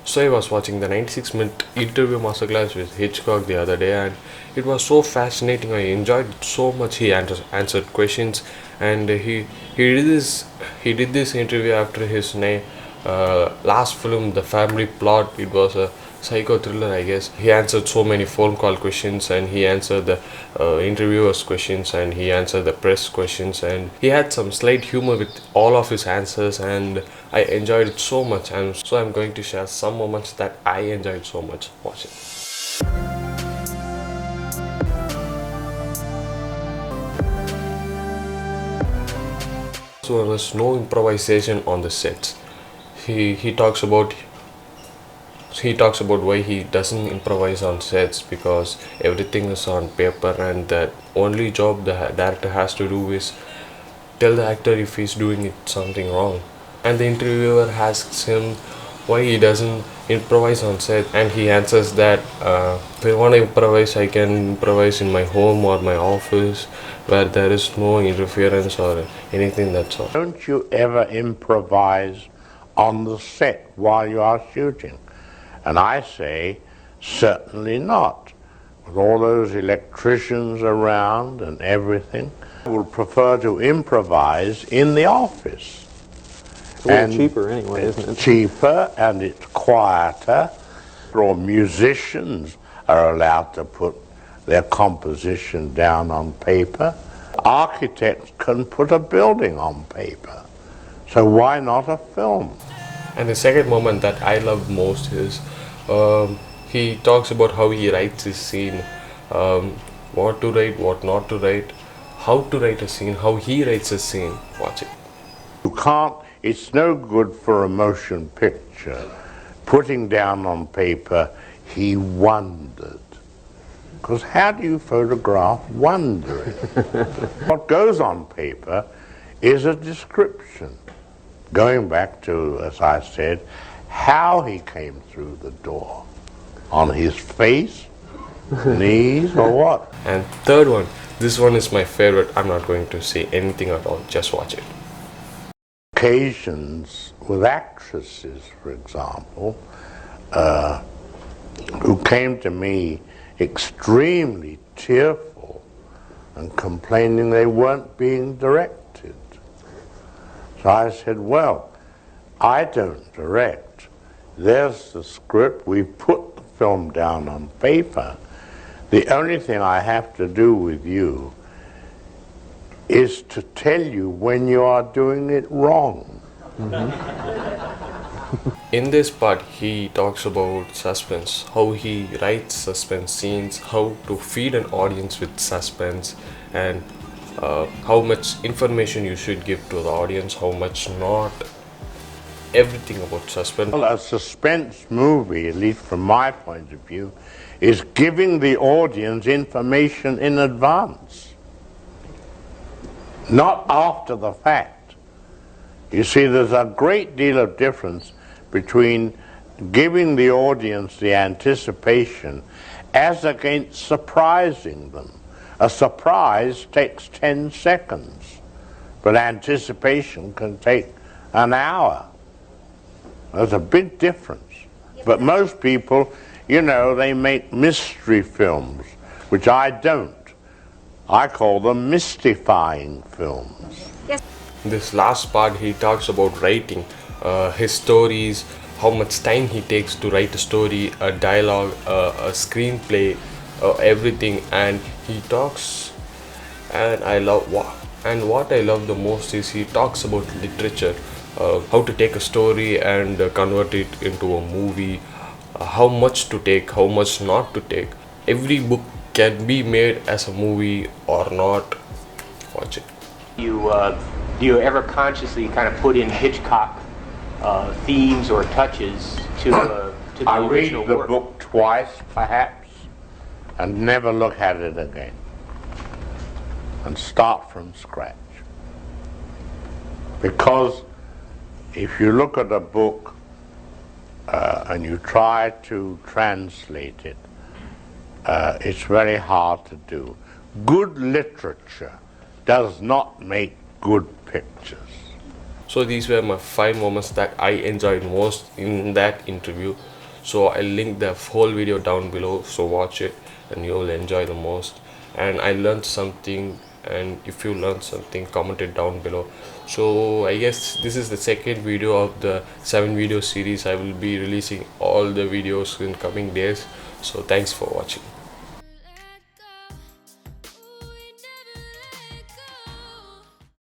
So I was watching the 96-minute interview masterclass with Hitchcock the other day, and it was so fascinating. I enjoyed it so much. He answered questions, and he did this interview after his last film, The Family Plot. It was a psycho thriller, I guess. He answered so many phone call questions, and he answered the interviewers' questions, and he answered the press questions, and he had some slight humor with all of his answers, and I enjoyed it so much. And so I'm going to share some moments that I enjoyed so much watching. So there was no improvisation on the sets. He talks about why he doesn't improvise on sets, because everything is on paper, and the only job the director has to do is tell the actor if he's doing something wrong. And the interviewer asks him why he doesn't improvise on set, and he answers that if I want to improvise, I can improvise in my home or my office where there is no interference or anything. That's all. Don't you ever improvise on the set while you are shooting? And I say, certainly not. With all those electricians around and everything, I would prefer to improvise in the office. It's a little cheaper anyway, isn't it? It's cheaper and it's quieter. Or musicians are allowed to put their composition down on paper. Architects can put a building on paper. So why not a film? And the second moment that I love most is he talks about how he writes his scene, what to write, what not to write, how to write a scene, how he writes a scene. Watch it. You can't, it's no good for a motion picture putting down on paper, he wondered. Because how do you photograph wondering? What goes on paper is a description. Going back to, as I said, how he came through the door. On his face, knees, or what? And third one, this one is my favorite. I'm not going to say anything at all, just watch it. Occasions with actresses, for example, who came to me extremely tearful and complaining they weren't being directed. So I said, well, I don't direct. There's the script. We put the film down on paper. The only thing I have to do with you is to tell you when you are doing it wrong. In this part, he talks about suspense, how he writes suspense scenes, how to feed an audience with suspense, and how much information you should give to the audience, how much not. Everything about suspense. Well, a suspense movie, at least from my point of view, is giving the audience information in advance, not after the fact. You see, there's a great deal of difference between giving the audience the anticipation as against surprising them. A surprise takes 10 seconds, but anticipation can take an hour. There's a big difference. But most people, you know, they make mystery films, which I don't. I call them mystifying films. Yes. This last part, he talks about writing, his stories, how much time he takes to write a story, a dialogue, a screenplay, everything. And he talks, and what I love the most is he talks about literature. How to take a story and convert it into a movie, how much to take, how much not to take. Every book can be made as a movie or not. Watch it. Do you ever consciously kind of put in Hitchcock themes or touches to the I original read the work? book twice, perhaps, and never look at it again, and start from scratch. Because if you look at a book and you try to translate it, it's very hard to do. Good literature does not make good pictures. So these were my 5 moments that I enjoyed most in that interview. So I'll link the whole video down below, so watch it and you'll enjoy the most. And I learned something, and if you learned something, comment it down below. So I guess this is the second video of the 7 video series. I will be releasing all the videos in coming days. So thanks for watching.